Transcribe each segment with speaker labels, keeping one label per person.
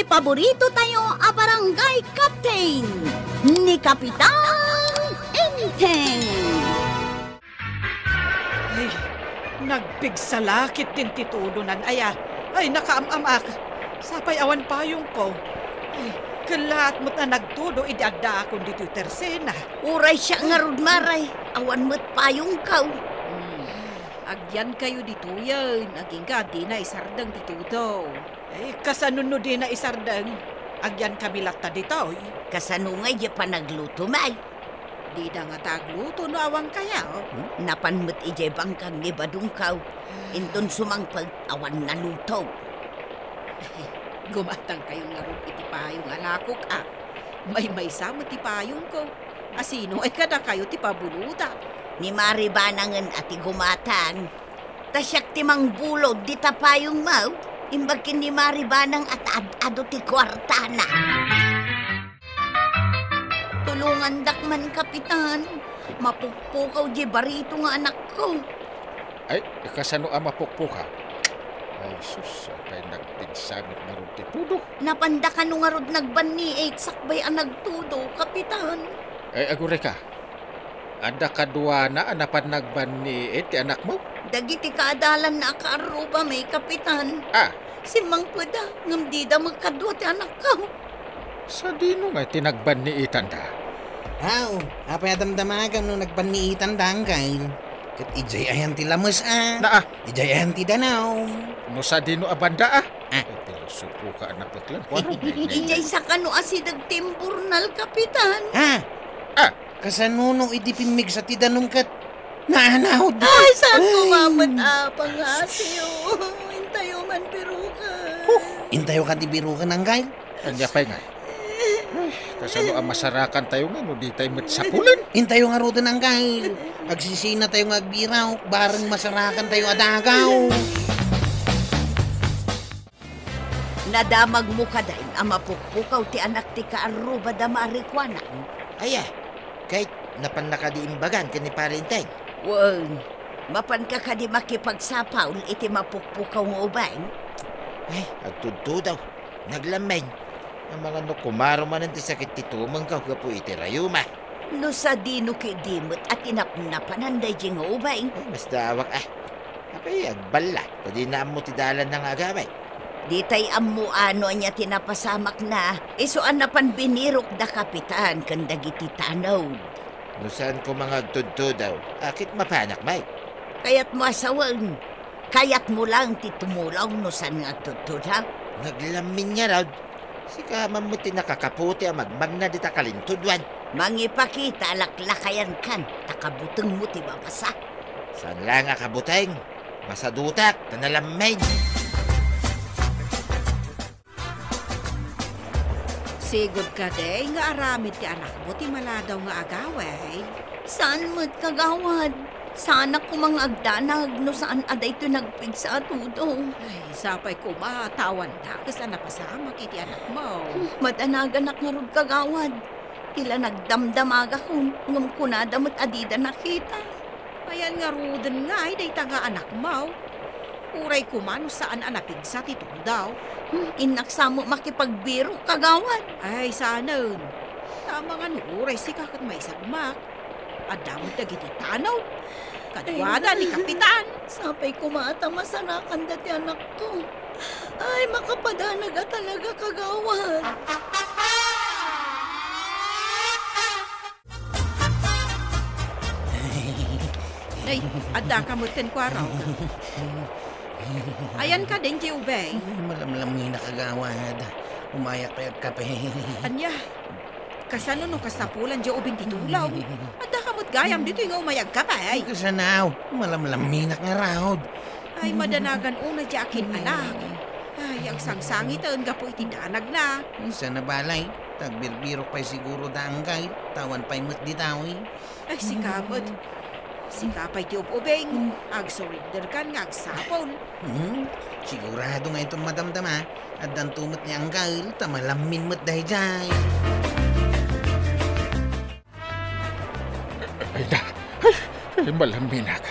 Speaker 1: paborito tayo a barangay captain ni Kapitan Enteng.
Speaker 2: Ay, nagpigsalakit din titudunan. Ay, nakaamamak. Sapay awan payong ko. Ay, kalat mo't na nagtudo, idiagda akong dito tersena.
Speaker 1: Uray siya nga rudmaray, awan mo't payong kaw.
Speaker 3: Agyan kayo dito yan. Aging ka, di na isardang dito daw.
Speaker 2: Ay, kasanunod din na isardang. Agyan kami latta dito.
Speaker 1: Kasanungay di pa nagluto may.
Speaker 3: Di na nga tagluto no awang kaya.
Speaker 1: Napanmot ije bangkang ni Badungkaw. Inton sumangpag awan na luto.
Speaker 3: Gumatang kayong larong itipayong alakok May sama tipayong ko. Asino ay kada kayo tipabuluta.
Speaker 1: Ni Maribanangan ati gumatang. Tasyak timang bulod di tapayong mau. Imbagkin ni Maribanang at ado ti kwartana. Tulungan dakman, Kapitan. Mapukpukaw di barito nga anak ko.
Speaker 4: Ay, kasano ang mapukpukaw? Ay, sus, kaya nagtigsamit na rin titudo.
Speaker 1: Napanda ka nung arod nagbani sakbay ang nagtudo, Kapitan.
Speaker 4: Ay, agure ka. Ada kadua na anapan nagbani ti anak mo?
Speaker 1: Dagiti kaadalan na akaaruba may, Kapitan. Si Mang Puda, ngamdida magkadwa ti anak ko.
Speaker 4: Sa dino nga tinagbani itanda?
Speaker 5: Apay adamdamagan no nagbani itanda ang kail. Kat ijay ayan ti lamas Ijay ayan ti danaw.
Speaker 4: No sa dino abanda Pilosopo ka anak baklan.
Speaker 1: Ijay sa kano asidag timburnal, Kapitan.
Speaker 5: Kasanuno idipinmig sa ti danong kat naanahod.
Speaker 1: Ay, saan kumamat pangasiyo. Intayo man biruka.
Speaker 5: Intayo ka ti biruka ng kail.
Speaker 4: Anya pa'y nga. Kasano ang masarakan tayo nga no di tayo matsapulan.
Speaker 5: Intayo nga rodo ng kail. Agsisina tayo nga agbiraw. Barang masarakan tayo adagaw.
Speaker 1: Nadamag mo ka dahin ang mapukpukaw ti anak ti kaaruba da marikwana.
Speaker 6: Kahit napan nakadiimbagan ka ni Parinteng.
Speaker 1: Wan, mapan ka di makipagsapaw iti mapukpukaw ng ubay.
Speaker 6: Ay, agtudto daw. Naglamay. Ang mga kumaro man ti sakit ti tumang ka po iti rayuma.
Speaker 1: No sa dino kay dimot at inapnapananday di nga ubay.
Speaker 6: Ay, mas dawak Apay, agbala. Kadi na mo ti dalan ng agaway.
Speaker 1: Di tay ammo ano niya tinapasamak na. Isuan na pan binirok da Kapitan kandagiti tanaw.
Speaker 6: No saan ko mga agtudto daw. Akit mapanak, may.
Speaker 1: Kaya't mo asawang. Kayat mo lang titumulaw no saan nga agtudto.
Speaker 6: Naglamin niya raw. Si kaman mo tinakakaputi ang magmagna di takalintudwan.
Speaker 1: Mangipakita alaklakayan kan. Takabutang mo ti babasa.
Speaker 6: Saan lang akabuteng? Masadutak na nalamay.
Speaker 3: Sigod ka day, nga aramid ti anak mo, ti maladaw nga agaway.
Speaker 1: Saan mo't kagawad? Sana ko mga agdanag no saan aday to nagpigsa atudo.
Speaker 3: Ay, sapay ko matawan da, kasi napasama kiti anak mo.
Speaker 1: Madanagan nga rod kagawad. Tila nagdamdamaga ko, ngam kunadamot adida nakita.
Speaker 3: Ayan nga ruden nga, ay day nga anak mo. Uray ko man saan anapigsa ti daw.
Speaker 1: Inaksamo makipagbiro kagawad.
Speaker 3: Ay, saan? Tama nga uray si kakat may sagmak. Adamot na giti tanaw. Kadwada ni Kapitan.
Speaker 1: Sapay kumata masanakan dati anak ko. Ay, makapadanaga talaga kagawad.
Speaker 3: Ay, adda ka mutin ko araw. Ayan ka din, Jiubay.
Speaker 5: Malamlamin na kagawad. Umayak pa yung kape.
Speaker 3: Anya, kasano nung kasapulan Jiubin titulaw. Adda ka mut gayam dito yung umayag ka pa, ay.
Speaker 5: Kasanaw, malamlamin na karawad.
Speaker 3: Ay, madanagan una di akin anak. Ay, ang sangsangit ang gapo itidanag na.
Speaker 5: Isa na balay. Tagbirbiro pa'y siguro daanggay. Tawan pa'y mat ditawi.
Speaker 3: Ay, si Kamot. Si Kapay Tiup-ubeng, ag-surrender kan nga agsapon.
Speaker 5: Sigurado nga itong madamdama at dantumot niya ang gail, tamalamin mo't dahi jay.
Speaker 4: Ay na, ay malaminak.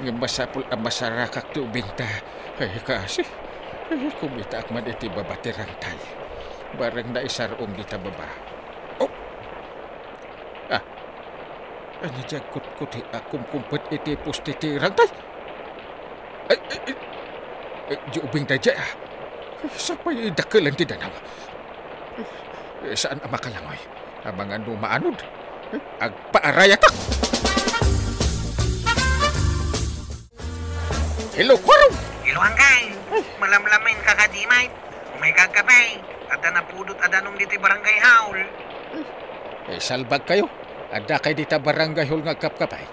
Speaker 4: Yung masapul ang masarakak ti ubing ta. Ay kasi, ay kumita akman iti babatirang tay. Barang na isarong di tababa. Oh! Ano dyan kut-kuti akong kumpet iti postitirang tay? Ay, di ubing tayo dyan Sa pa'y dakalan ti danaw. Saan ang makalangoy? Abangan mo maanod. Agpaarayatak! Hello, Kwarong!
Speaker 5: Hello, Angkay. Malamlamin kakadimay. May kagkabay. Ada na pudot adanong dito barangay haul.
Speaker 4: Salbag kayo. Ada kay dita barangay hol nga kapkapay.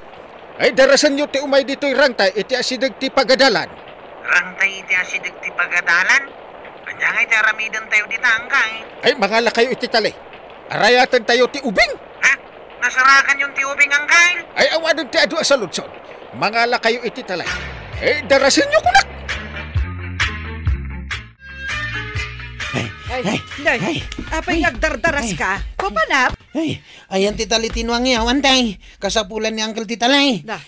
Speaker 4: Ay, darasan nyo ti umay dito'y rangtay, iti asidag ti pagadalan.
Speaker 5: Rangtay iti asidag ti pagadalan? Kanya nga iti aramidan tayo dito, Angkay.
Speaker 4: Ay, mangala kayo iti tali. Arayatan tayo ti ubing.
Speaker 5: Ha? Nasarakan yung ti ubing, Angkay?
Speaker 4: Ay, awanan ti adu sa lutsod. Mangala kayo iti talay. Eh, darasin nyo kunak.
Speaker 2: Ay, apay nagdardaras ka? Papanap?
Speaker 5: Ay, ayan titali tinuang yaw, antay. Kasapulan ni Uncle Titalay.
Speaker 2: Na,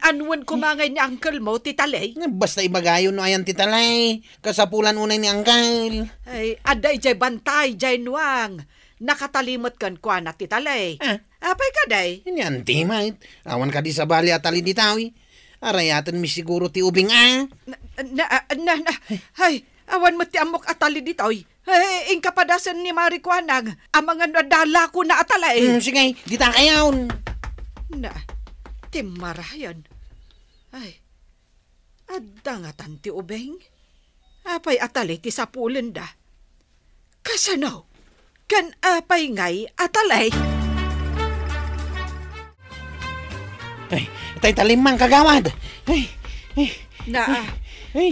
Speaker 2: anwan kumangay ni uncle mo, titalay?
Speaker 5: Basta ibagayon no ayan titalay. Kasapulan unay ni Uncle.
Speaker 2: Ay, aday jay bantay, jay nuang. Nakatalimot kan kwa na titalay. Apay ka day?
Speaker 5: Ini antimait. Awan ka di sa bali at tali ditawi. Arayatan mi siguro ti ubing
Speaker 2: Hay, awan mo ti amok atali ditoy. Hey, ingka padasan ni Mari Kwanag, ang mga nadala ko na atalay.
Speaker 5: Sige, dita kayaon.
Speaker 2: Na, timarayan. Ay, adangatan ti ubeng. Apay atalay ti sapulen da. Kasano? Kan apay ngay atalay.
Speaker 5: Ay, tay talimang kagawad. Ay.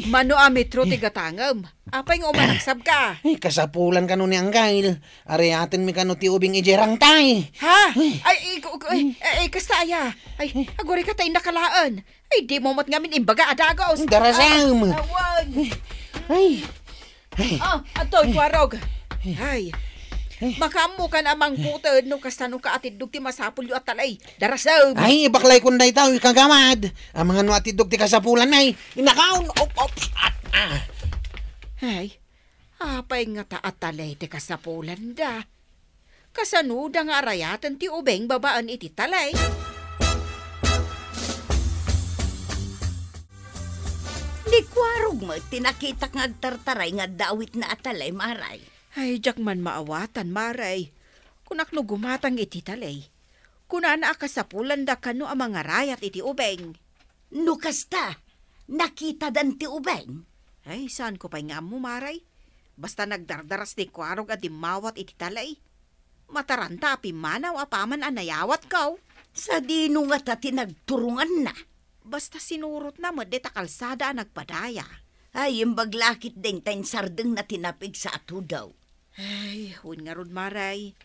Speaker 3: Mano amitro ti gatangam. Apay nga umanagsab ka.
Speaker 5: Ay, kasapulan ka nun ni Angkail. Arayatin mi ka no ti ubing ijerang tay.
Speaker 3: Ha? Ay, kasta aya. Ay, agori ka tayo nakalaan. Ay, di mo mat ngamin imbaga adagos.
Speaker 5: Darasam.
Speaker 3: Awan.
Speaker 5: Ay.
Speaker 3: Atoy, kwarog. Ay, makamu ka namang putad no kastano ka atidog ti masapul yu atalay. Darasam.
Speaker 5: Ay, baklay kunday tao, kagawad. Ang mga no atidog ti kasapulan ay. Inakaon.
Speaker 3: Ay, apay nga ta atalay ti kasapulan da. Kasanuda nga arayatan ti ubeng babaan iti talay.
Speaker 1: Di kwarog mo, tinakitak nga agtartaray nga dawit na atalay, Maray.
Speaker 3: Ay, jak man maawatan, Maray. Kunak no gumatang iti talay. Kunana kasapulan da kano ang mga rayat iti ubeng.
Speaker 1: Nukasta, nakita dan ti ubeng.
Speaker 3: Ay, saan ko pa'y nga mo, Maray? Basta nagdardaras ni kwarog at dimawat iti talay. Mataranta pimanaw apaman anayawat kaw.
Speaker 1: Sa dino nga ta tinagturungan na.
Speaker 3: Basta sinurot na mo, deta kalsada nagpadaya.
Speaker 1: Ay, yung baglakit din tayong sardeng na tinapig sa ato daw.
Speaker 3: Ay, huwin nga ron, Maray.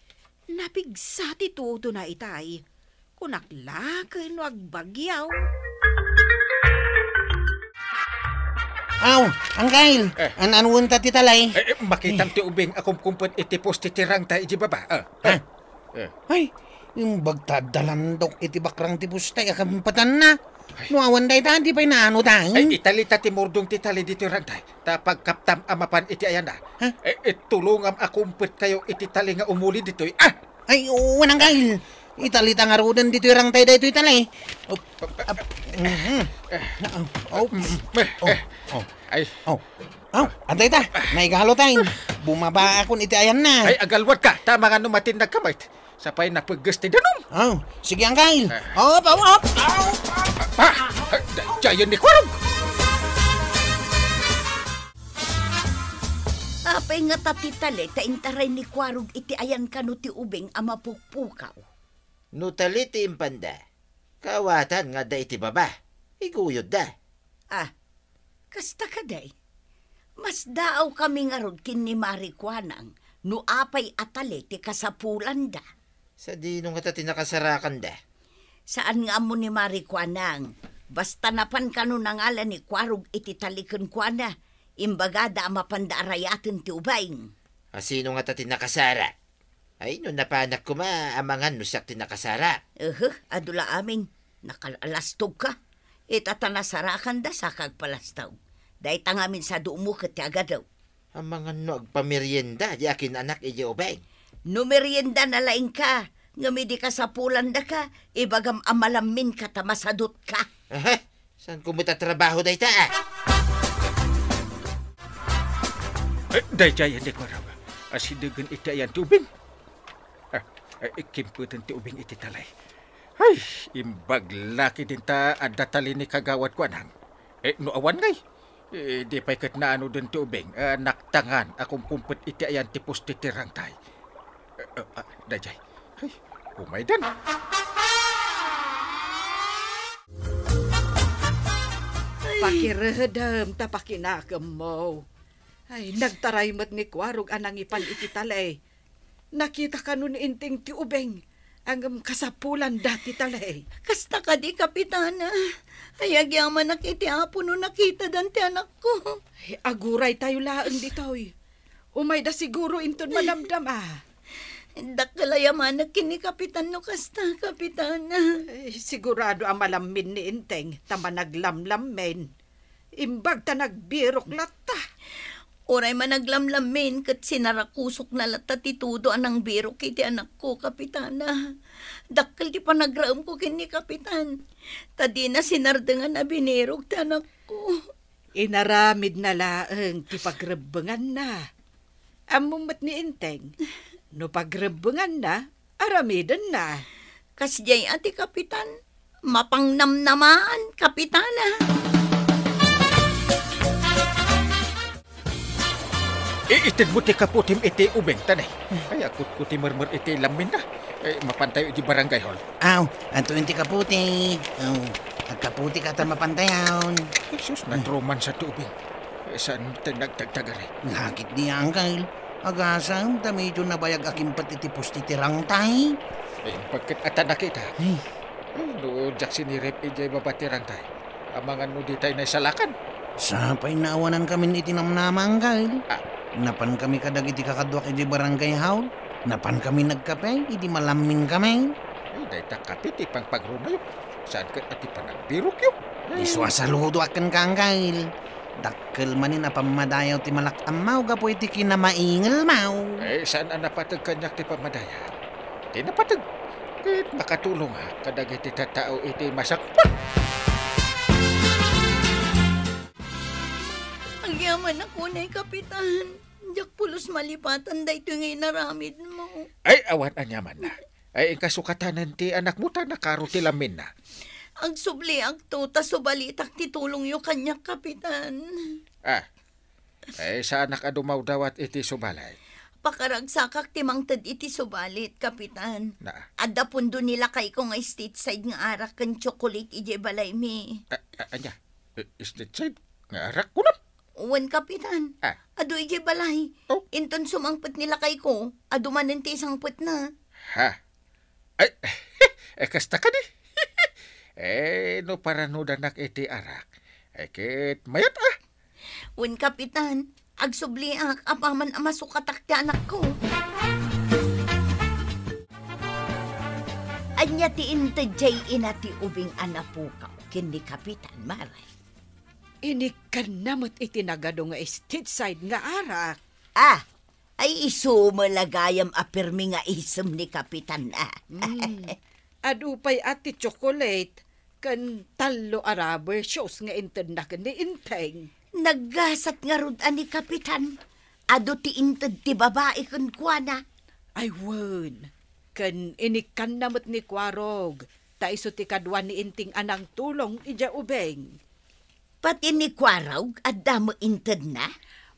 Speaker 3: Napigsa ti todo na itay. Kunaklakay no agbagyaw.
Speaker 5: Aw, Angkail. Anuwan ta ti talay.
Speaker 4: Makitam ti ubing akong kumpet iti postitirang tayo di baba.
Speaker 5: Ay, yung bagtadalandok iti bakrang ti pustay akampatan na. Nuawan day ta, di pa'y naano tayo.
Speaker 4: Ay, italita ti mordong ti tali dito rantay. Tapag kaptam amapan iti ayan na. Tulungam akumpet kayo iti tali nga umuli dito.
Speaker 5: Ay, uwan Angkail. Italita nga rodan dito yung rangtay da ito italay. Antay ta, naigalo tayo. Bumaba akong iti ayan na.
Speaker 4: Ay, agalwat ka. Tama nga numatin nagkamait. Sapay napaggas ti danom.
Speaker 5: Sige Angkail. Op.
Speaker 4: Diyan ni Kwarog.
Speaker 1: Apay nga tatitali, taintaray ni Kwarog iti ayan kano ti ubeng ama pukpukaw.
Speaker 6: Nutali ti impanda. Kawatan nga da iti baba. Iguyod da.
Speaker 1: Kasta ka day. Mas daaw kami nga rod kin ni Mari Kwanang, no apay atali ti kasapulan da.
Speaker 6: Sa dino nga ta tinakasarakan da.
Speaker 1: Saan nga mo ni Mari Kwanang? Basta napan kano nangalan ni Kwarog iti talikon Kwana, imbagada mapandaarayatan ti ubayng.
Speaker 6: Sino nga ta tinakasara? Ay, no napanak ko maamangan no siyak tinakasara.
Speaker 1: Adula aming, nakalastog ka. Itatanasarakan da sa kagpalastaw. Dahil tangamin sa dumo kati agad daw.
Speaker 6: Ang mga no agpamerienda, di akin anak iji ubeng.
Speaker 1: No merienda na laing ka, ngamidi ka sa pulan da ka, ibagam amalamin ka ta masadot ka.
Speaker 6: Saan kumita trabaho day ta?
Speaker 4: Dayjay, hindi ko raw. Asidagan iti ayan ti ubing. Kimputan ti ubing iti talay. Ay, imbag laki din ta adatali ni kagawad ko anang. No awan ngay. Di pa'y kat na ano din ti ubing. Naktangan akong kumput iti ayan ti pustitirang tay. Dayjay, ay, umaydan.
Speaker 2: Pakiredam ta pakinakam mo. Ay, nagtaray ni Kwarog anang ipan iti talay. Nakita ka nun inting ti ubeng. Ang kasapulan dati talay.
Speaker 1: Kasta ka di, Kapitana. Ayagyaman nakiti apo no nakita dan ti anak ko.
Speaker 2: Ay, aguray tayo laang ditoy. Umay da siguro inton malamdam
Speaker 1: Dakalayaman na kini Kapitan no kasta, Kapitana.
Speaker 2: Ay, sigurado ang malamin ni Inteng, tama naglamlam men. Imbag ta nagbirok lata.
Speaker 1: Oray man naglamlamin kat sinarakusok na lata titudo anang birok kiti anak ko, Kapitana. Dakkel ti panagraam ko kini Kapitan. Tadi na sinardengan na binirok ti anak ko.
Speaker 2: Inaramid na laang ti pagrebengan na. Amumat ni Inteng. No pagrebengan na, aramidan na.
Speaker 1: Kasjay ati Kapitan, mapangnamnamaan, Kapitana.
Speaker 4: Itin mo ti kaputim iti ubeng tanay. Ay, akut kuti mermer iti lamin na. Mapantayo iti barangay hall.
Speaker 5: Aw, anto inti kaputi. Aw, agkaputi ka ta mapantayaw.
Speaker 4: Jesus, nadroman sa tubig. Saan nagtagtagari?
Speaker 5: Lakit di angkal. Agasang ta medyo nabayag akimpat iti pustitirang tay.
Speaker 4: Pagkat ata nakita. No, Jackson ni Rep ijay babatirang tay. Amangan mo di tayo na isalakan.
Speaker 5: Sapay naawanan kami iti namnamang kail. Napan kami kadag iti kakadwak iti barangay haul. Napan kami nagkape, iti malamin kami.
Speaker 4: Ay, dahi ta kapit ipang pagruna yun. Saan ka ati panagbirok yun?
Speaker 5: Iswa saludo akan kang kail. Dakkel manin na pamadayaw ti malakamaw gapo iti kinamaingal maw.
Speaker 4: Saan ang napatag kanyak ti pamadaya? Di napatag. Kahit makatulong kadag iti tatao iti masakpan.
Speaker 1: Ang yaman ako na, Kapitan. Diyak pulos malipatan da ito ngay naramid mo.
Speaker 4: Ay, awan anyaman na. Ay, kasukatanan ti anak mo ta nakaro ti lamin na.
Speaker 1: Ang subli ang tuta subalitak titulong yung kanyak, Kapitan.
Speaker 4: Sa anak adumaw dawat iti subalay.
Speaker 1: Pakaragsakak timangtad iti subalit, Kapitan. Adda pundo nila kay ko nga stateside nga arak kan chocolate ije balay mi.
Speaker 4: Anya, stateside nga arak ko na?
Speaker 1: Uwan, Kapitan. Ado ije balay. Inton sumangpet nila kay ko, ado manin ti isang put na.
Speaker 4: Ay, kasta ka di. No para no danak iti arak. Kit mayat
Speaker 1: Uwan, Kapitan. Agsubliak, apaman amasukatak ti anak ko. Anya ti intajay inati ubing anapukaw, kindi Kapitan Maray.
Speaker 2: Inikan namot itinagado nga stateside nga arak.
Speaker 1: Ay iso malagayam apirmi nga isem ni Kapitan
Speaker 2: Adupay ati chocolate kan talo araber shows nga internakan ni Inteng.
Speaker 1: Naggasat nga rod ani Kapitan. Ado ti inted ti babae kun kuana.
Speaker 2: Ay wan, kan inikan namot ni Kwarog. Ta iso ti kadwa ni Inting anang tulong ija ubeng.
Speaker 1: Pati ni Kwarog, adda mo inted na?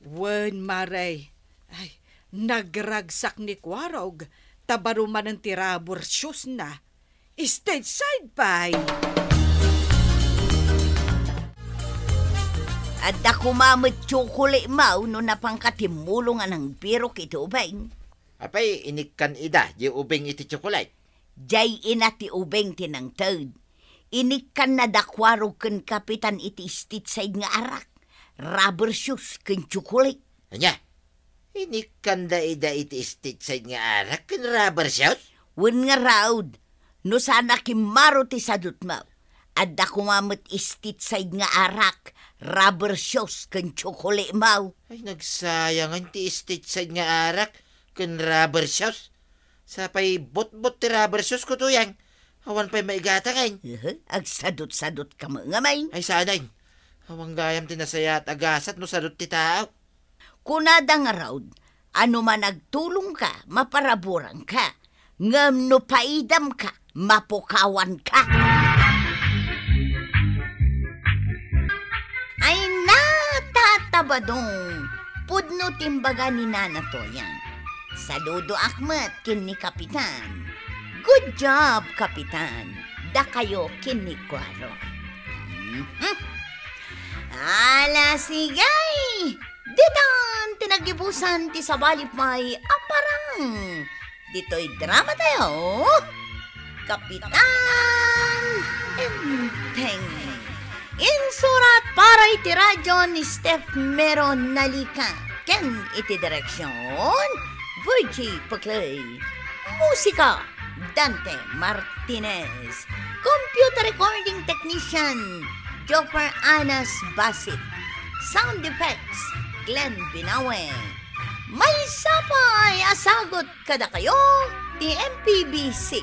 Speaker 2: Wen, Maray. Ay, nagragsak ni Kwarog. Tabaruman ng tirabor shoes na. Stateside pa'y.
Speaker 1: Adda kumamit tsukuli maw no napangkatimulungan ng biro kiti ubeng.
Speaker 6: Apay, inikan ida, di ubeng iti chocolate.
Speaker 1: Jay ina ti ubeng tinangtad. Inikan na dakwaro ken Kapitan iti stateside nga arak. Rubber shoes ken chocolate.
Speaker 6: Anya, inikan da ida iti stateside nga arak ken rubber shoes?
Speaker 1: Wen nga raud, no sana kimaro ti sadut maw. Adda kumamit stateside nga arak, rubber shoes kan tsokole maw.
Speaker 6: Ay, nagsayang ang ti stage side nga arak kan rubber shoes. Sapay bot-bot ti rubber shoes ko to yang. Awan pa'y maigatangin.
Speaker 1: Agsadot-sadot ka mga may.
Speaker 6: Ay, sanay. Awang gayam tinasaya at agasat no sadot ti tao.
Speaker 1: Kunada nga raw, ano man nagtulong ka, maparaburang ka. Ngam no paidam ka, mapukawan ka. Ay natatabadong, pudno timbaga ni Nana Toyang. Saludo Ahmed kin ni Kapitan. Good job, Kapitan. Da kayo kin ni Kwaro. Ala sigay! Ditan tinagibusan ti sabalip may aparang. Dito'y drama tayo. Kapitan Enteng. Insurat para iti radyo ni Steph Meron Nalika. Ken iti direksyon Virgie Paclay. Musika Dante Martinez. Computer recording technician Joper Anas Basit. Sound effects Glenn Binawe. May sapay asagot kada kayo di MPBC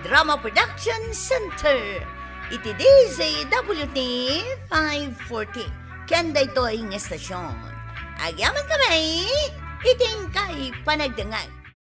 Speaker 1: Drama Production Center. Iti DZWT 540. Kanda ito ang estasyon. Agyaman kami, iting kay panagdangay.